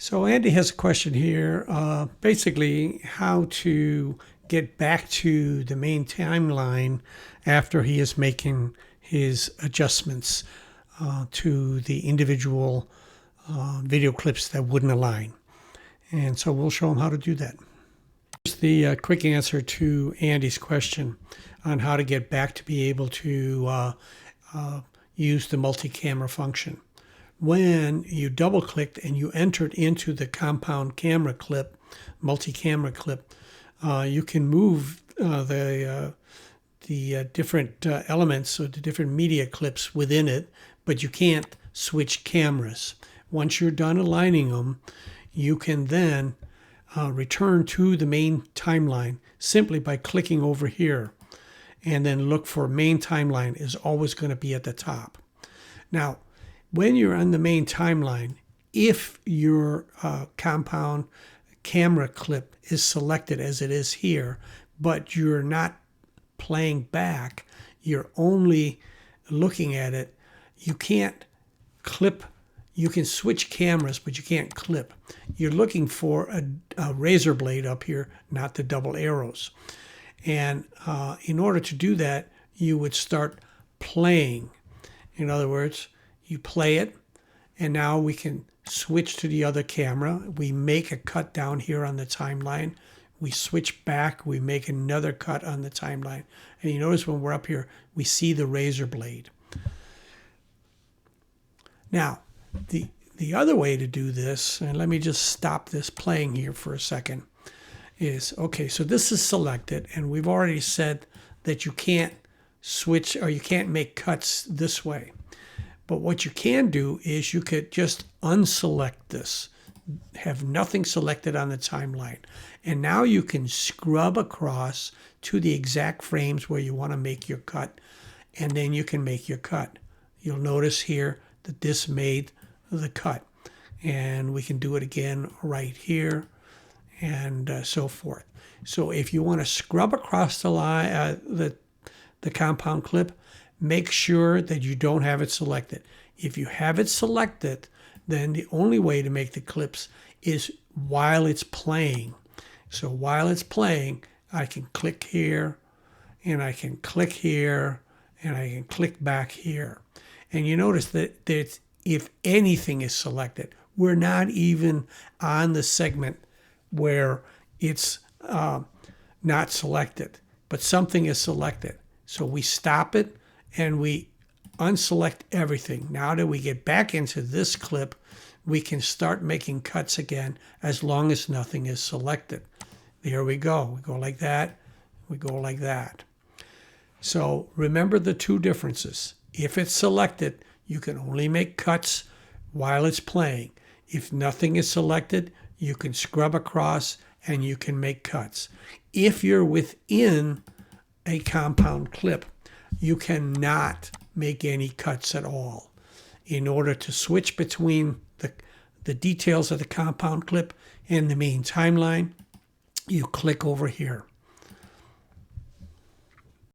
So Andy has a question here, basically how to get back to the main timeline after he is making his adjustments to the individual video clips that wouldn't align. And so we'll show him how to do that. Here's the quick answer to Andy's question on how to get back to be able to use the multi-camera function. When you double clicked and you entered into the compound camera clip, multi-camera clip, you can move the different elements or the different media clips within it, but you can't switch cameras. Once you're done aligning them, you can then return to the main timeline simply by clicking over here, and then look for main timeline is always going to be at the top. Now, when you're on the main timeline, if your compound camera clip is selected as it is here, but you're not playing back, you're only looking at it, you can't clip. You can switch cameras, but you can't clip. You're looking for a razor blade up here, not the double arrows. And in order to do that, you would start playing. In other words, you play it, and now we can switch to the other camera. We make a cut down here on the timeline. We switch back, we make another cut on the timeline. And you notice when we're up here, we see the razor blade. Now, the other way to do this, and let me just stop this playing here for a second, is, okay, so this is selected, and we've already said that you can't switch or you can't make cuts this way. But what you can do is you could just unselect this, have nothing selected on the timeline. And now you can scrub across to the exact frames where you want to make your cut, and then you can make your cut. You'll notice here that this made the cut. And we can do it again right here, and so forth. So if you want to scrub across the line, the compound clip, make sure that you don't have it selected. If you have it selected, then the only way to make the clips is while it's playing. So while it's playing, I can click here, and I can click here, and I can click back here. And you notice that if anything is selected, we're not even on the segment where it's not selected, but something is selected. So we stop it and we unselect everything. Now that we get back into this clip, we can start making cuts again as long as nothing is selected. There we go. We go like that. We go like that. So remember the two differences. If it's selected, you can only make cuts while it's playing. If nothing is selected, you can scrub across and you can make cuts. If you're within a compound clip, you cannot make any cuts at all. In order to switch between the details of the compound clip and the main timeline, you click over here.